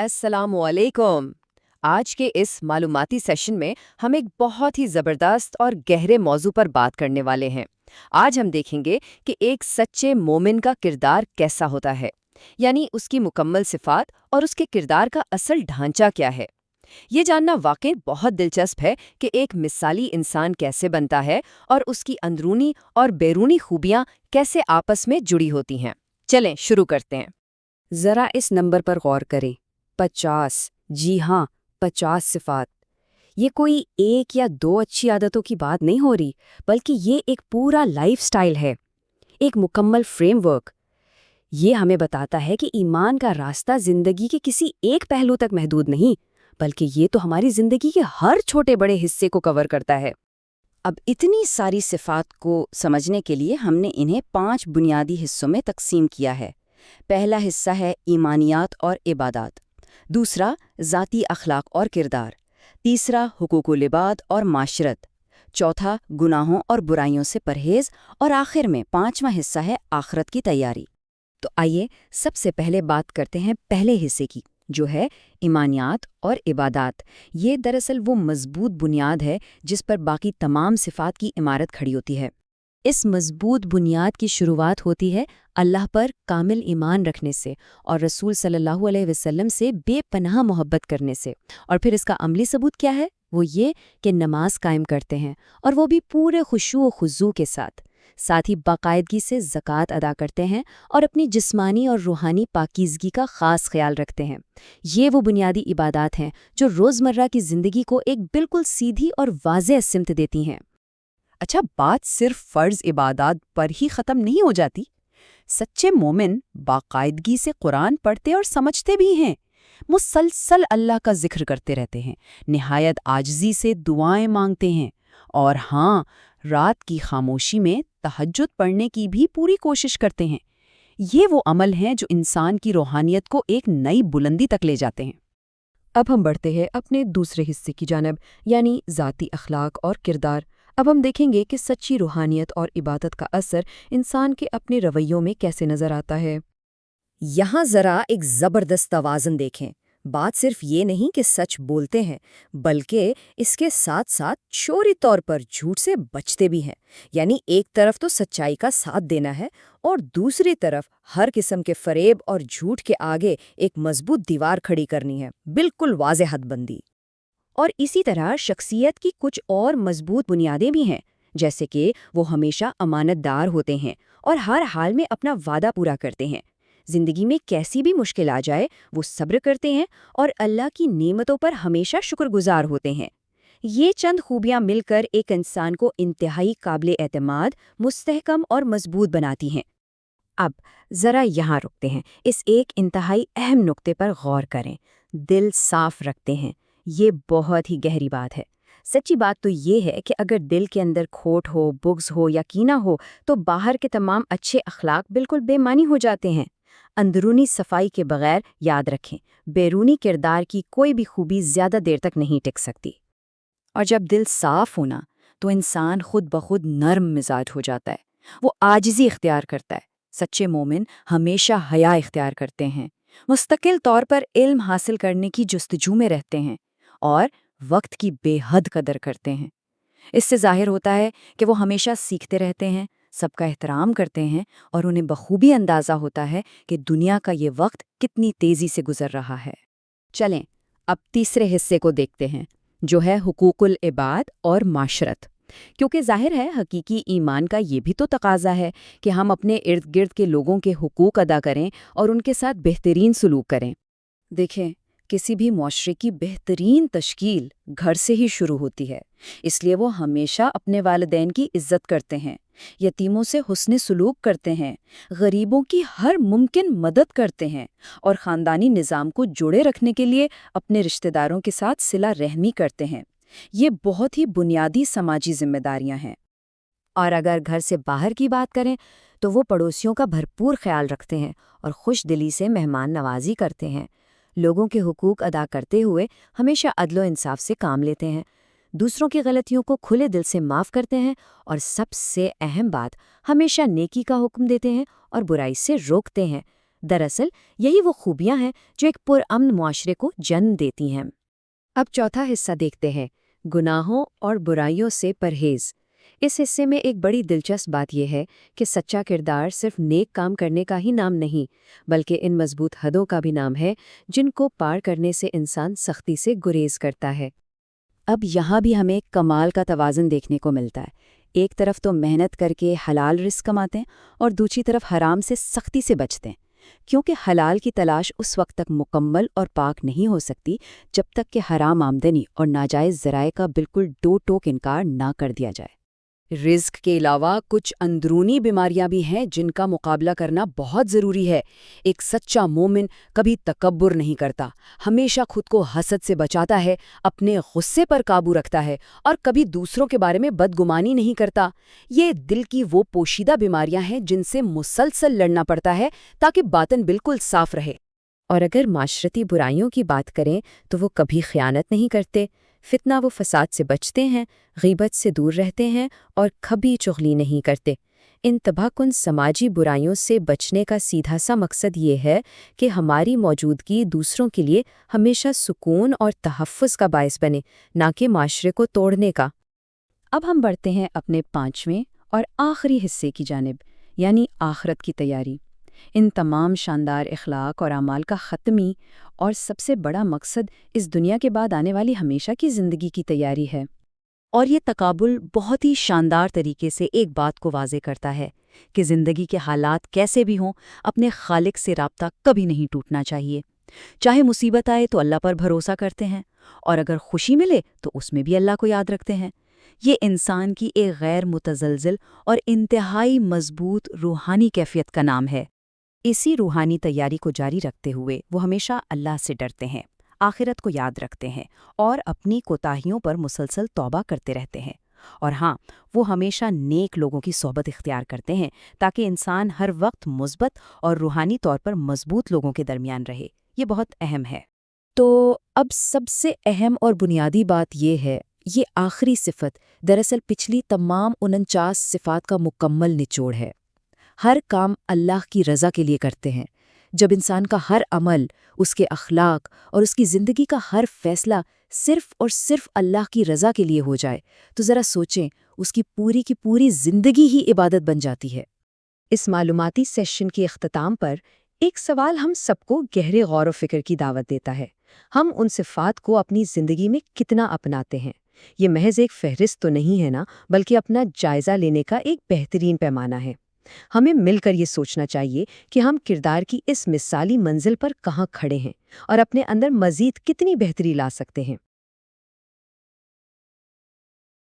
السلام علیکم۔ آج کے اس معلوماتی سیشن میں ہم ایک بہت ہی زبردست اور گہرے موضوع پر بات کرنے والے ہیں۔ آج ہم دیکھیں گے کہ ایک سچے مومن کا کردار کیسا ہوتا ہے، یعنی اس کی مکمل صفات اور اس کے کردار کا اصل ڈھانچہ کیا ہے۔ یہ جاننا واقعی بہت دلچسپ ہے کہ ایک مثالی انسان کیسے بنتا ہے اور اس کی اندرونی اور بیرونی خوبیاں کیسے آپس میں جڑی ہوتی ہیں۔ چلیں شروع کرتے ہیں۔ ذرا اس نمبر پر غور کریں، 50۔ جی ہاں، 50 صفات۔ یہ کوئی ایک یا دو اچھی عادتوں کی بات نہیں ہو رہی، بلکہ یہ ایک پورا لائف سٹائل ہے، ایک مکمل فریم ورک۔ یہ ہمیں بتاتا ہے کہ ایمان کا راستہ زندگی کے کسی ایک پہلو تک محدود نہیں، بلکہ یہ تو ہماری زندگی کے ہر چھوٹے بڑے حصے کو کور کرتا ہے۔ اب اتنی ساری صفات کو سمجھنے کے لیے ہم نے انہیں 5 بنیادی حصوں میں تقسیم کیا ہے۔ پہلا حصہ ہے ایمانیات اور عبادات، دوسرا ذاتی اخلاق اور کردار، تیسرا حقوق العباد اور معاشرت، چوتھا گناہوں اور برائیوں سے پرہیز، اور آخر میں 5واں حصہ ہے آخرت کی تیاری۔ تو آئیے سب سے پہلے بات کرتے ہیں پہلے حصے کی، جو ہے ایمانیات اور عبادات۔ یہ دراصل وہ مضبوط بنیاد ہے جس پر باقی تمام صفات کی عمارت کھڑی ہوتی ہے۔ اس مضبوط بنیاد کی شروعات ہوتی ہے اللہ پر کامل ایمان رکھنے سے اور رسول صلی اللہ علیہ وسلم سے بے پناہ محبت کرنے سے، اور پھر اس کا عملی ثبوت کیا ہے؟ وہ یہ کہ نماز قائم کرتے ہیں، اور وہ بھی پورے خشوع و خضوع کے ساتھ ہی باقاعدگی سے زکوٰۃ ادا کرتے ہیں اور اپنی جسمانی اور روحانی پاکیزگی کا خاص خیال رکھتے ہیں۔ یہ وہ بنیادی عبادات ہیں جو روزمرہ کی زندگی کو ایک بالکل سیدھی اور واضح سمت دیتی ہیں۔ اچھا، بات صرف فرض عبادات پر ہی ختم نہیں ہو جاتی۔ سچے مومن باقاعدگی سے قرآن پڑھتے اور سمجھتے بھی ہیں، مسلسل اللہ کا ذکر کرتے رہتے ہیں، نہایت عاجزی سے دعائیں مانگتے ہیں، اور ہاں، رات کی خاموشی میں تہجد پڑھنے کی بھی پوری کوشش کرتے ہیں۔ یہ وہ عمل ہیں جو انسان کی روحانیت کو ایک نئی بلندی تک لے جاتے ہیں۔ اب ہم بڑھتے ہیں اپنے دوسرے حصے کی جانب، یعنی ذاتی اخلاق اور کردار۔ اب ہم دیکھیں گے کہ سچی روحانیت اور عبادت کا اثر انسان کے اپنے رویوں میں کیسے نظر آتا ہے۔ یہاں ذرا ایک زبردست توازن دیکھیں۔ بات صرف یہ نہیں کہ سچ بولتے ہیں، بلکہ اس کے ساتھ ساتھ شعوری طور پر جھوٹ سے بچتے بھی ہیں۔ یعنی ایک طرف تو سچائی کا ساتھ دینا ہے، اور دوسری طرف ہر قسم کے فریب اور جھوٹ کے آگے ایک مضبوط دیوار کھڑی کرنی ہے، بالکل واضح حد بندی۔ اور اسی طرح شخصیت کی کچھ اور مضبوط بنیادیں بھی ہیں، جیسے کہ وہ ہمیشہ امانت دار ہوتے ہیں اور ہر حال میں اپنا وعدہ پورا کرتے ہیں۔ زندگی میں کیسی بھی مشکل آ جائے وہ صبر کرتے ہیں اور اللہ کی نعمتوں پر ہمیشہ شکر گزار ہوتے ہیں۔ یہ چند خوبیاں مل کر ایک انسان کو انتہائی قابل اعتماد، مستحکم اور مضبوط بناتی ہیں۔ اب ذرا یہاں رکتے ہیں، اس ایک انتہائی اہم نقطے پر غور کریں۔ دل صاف رکھتے ہیں، یہ بہت ہی گہری بات ہے۔ سچی بات تو یہ ہے کہ اگر دل کے اندر کھوٹ ہو، بغض ہو یا کینہ ہو، تو باہر کے تمام اچھے اخلاق بالکل بے معنی ہو جاتے ہیں۔ اندرونی صفائی کے بغیر، یاد رکھیں، بیرونی کردار کی کوئی بھی خوبی زیادہ دیر تک نہیں ٹک سکتی۔ اور جب دل صاف ہونا تو انسان خود بخود نرم مزاج ہو جاتا ہے، وہ عاجزی اختیار کرتا ہے۔ سچے مومن ہمیشہ حیا اختیار کرتے ہیں، مستقل طور پر علم حاصل کرنے کی جستجو میں رہتے ہیں، اور وقت کی بے حد قدر کرتے ہیں۔ اس سے ظاہر ہوتا ہے کہ وہ ہمیشہ سیکھتے رہتے ہیں، سب کا احترام کرتے ہیں، اور انہیں بخوبی اندازہ ہوتا ہے کہ دنیا کا یہ وقت کتنی تیزی سے گزر رہا ہے۔ چلیں اب تیسرے حصے کو دیکھتے ہیں، جو ہے حقوق العباد اور معاشرت۔ کیونکہ ظاہر ہے حقیقی ایمان کا یہ بھی تو تقاضا ہے کہ ہم اپنے ارد گرد کے لوگوں کے حقوق ادا کریں اور ان کے ساتھ بہترین سلوک کریں۔ دیکھیں، کسی بھی معاشرے کی بہترین تشکیل گھر سے ہی شروع ہوتی ہے، اس لیے وہ ہمیشہ اپنے والدین کی عزت کرتے ہیں، یتیموں سے حسن سلوک کرتے ہیں، غریبوں کی ہر ممکن مدد کرتے ہیں، اور خاندانی نظام کو جوڑے رکھنے کے لیے اپنے رشتہ داروں کے ساتھ صلہ رحمی کرتے ہیں۔ یہ بہت ہی بنیادی سماجی ذمہ داریاں ہیں۔ اور اگر گھر سے باہر کی بات کریں تو وہ پڑوسیوں کا بھرپور خیال رکھتے ہیں اور خوش دلی سے مہمان نوازی کرتے ہیں۔ لوگوں کے حقوق ادا کرتے ہوئے ہمیشہ عدل و انصاف سے کام لیتے ہیں، دوسروں کی غلطیوں کو کھلے دل سے معاف کرتے ہیں، اور سب سے اہم بات، ہمیشہ نیکی کا حکم دیتے ہیں اور برائی سے روکتے ہیں۔ دراصل یہی وہ خوبیاں ہیں جو ایک پرامن معاشرے کو جنم دیتی ہیں۔ اب چوتھا حصہ دیکھتے ہیں، گناہوں اور برائیوں سے پرہیز۔ اس حصے میں ایک بڑی دلچسپ بات یہ ہے کہ سچا کردار صرف نیک کام کرنے کا ہی نام نہیں، بلکہ ان مضبوط حدوں کا بھی نام ہے جن کو پار کرنے سے انسان سختی سے گریز کرتا ہے۔ اب یہاں بھی ہمیں کمال کا توازن دیکھنے کو ملتا ہے۔ ایک طرف تو محنت کر کے حلال رزق کماتے ہیں اور دوسری طرف حرام سے سختی سے بچتے ہیں، کیونکہ حلال کی تلاش اس وقت تک مکمل اور پاک نہیں ہو سکتی جب تک کہ حرام آمدنی اور ناجائز ذرائع کا بالکل ٹو ٹوک انکار نہ کر دیا جائے۔ رزق کے علاوہ کچھ اندرونی بیماریاں بھی ہیں جن کا مقابلہ کرنا بہت ضروری ہے۔ ایک سچا مومن کبھی تکبر نہیں کرتا، ہمیشہ خود کو حسد سے بچاتا ہے، اپنے غصے پر قابو رکھتا ہے اور کبھی دوسروں کے بارے میں بدگمانی نہیں کرتا۔ یہ دل کی وہ پوشیدہ بیماریاں ہیں جن سے مسلسل لڑنا پڑتا ہے تاکہ باطن بالکل صاف رہے۔ اور اگر معاشرتی برائیوں کی بات کریں تو وہ کبھی خیانت نہیں کرتے، فتنہ و فساد سے بچتے ہیں، غیبت سے دور رہتے ہیں اور کبھی چغلی نہیں کرتے۔ ان تباہ کن سماجی برائیوں سے بچنے کا سیدھا سا مقصد یہ ہے کہ ہماری موجودگی دوسروں کے لیے ہمیشہ سکون اور تحفظ کا باعث بنے، نہ کہ معاشرے کو توڑنے کا۔ اب ہم بڑھتے ہیں اپنے پانچویں اور آخری حصے کی جانب، یعنی آخرت کی تیاری۔ ان تمام شاندار اخلاق اور اعمال کا ختمی اور سب سے بڑا مقصد اس دنیا کے بعد آنے والی ہمیشہ کی زندگی کی تیاری ہے۔ اور یہ تقابل بہت ہی شاندار طریقے سے ایک بات کو واضح کرتا ہے کہ زندگی کے حالات کیسے بھی ہوں، اپنے خالق سے رابطہ کبھی نہیں ٹوٹنا چاہیے۔ چاہے مصیبت آئے تو اللہ پر بھروسہ کرتے ہیں، اور اگر خوشی ملے تو اس میں بھی اللہ کو یاد رکھتے ہیں۔ یہ انسان کی ایک غیر متزلزل اور انتہائی مضبوط روحانی کیفیت کا نام ہے۔ اسی روحانی تیاری کو جاری رکھتے ہوئے وہ ہمیشہ اللہ سے ڈرتے ہیں، آخرت کو یاد رکھتے ہیں اور اپنی کوتاہیوں پر مسلسل توبہ کرتے رہتے ہیں۔ اور ہاں، وہ ہمیشہ نیک لوگوں کی صحبت اختیار کرتے ہیں تاکہ انسان ہر وقت مثبت اور روحانی طور پر مضبوط لوگوں کے درمیان رہے۔ یہ بہت اہم ہے۔ تو اب سب سے اہم اور بنیادی بات یہ ہے، یہ آخری صفت دراصل پچھلی تمام 49 صفات کا مکمل نچوڑ ہے۔ ہر کام اللہ کی رضا کے لیے کرتے ہیں۔ جب انسان کا ہر عمل، اس کے اخلاق اور اس کی زندگی کا ہر فیصلہ صرف اور صرف اللہ کی رضا کے لیے ہو جائے تو ذرا سوچیں، اس کی پوری زندگی ہی عبادت بن جاتی ہے۔ اس معلوماتی سیشن کے اختتام پر ایک سوال ہم سب کو گہرے غور و فکر کی دعوت دیتا ہے۔ ہم ان صفات کو اپنی زندگی میں کتنا اپناتے ہیں؟ یہ محض ایک فہرست تو نہیں ہے نا، بلکہ اپنا جائزہ لینے کا ایک بہترین پیمانہ ہے۔ ہمیں مل کر یہ سوچنا چاہیے کہ ہم کردار کی اس مثالی منزل پر کہاں کھڑے ہیں اور اپنے اندر مزید کتنی بہتری لا سکتے ہیں۔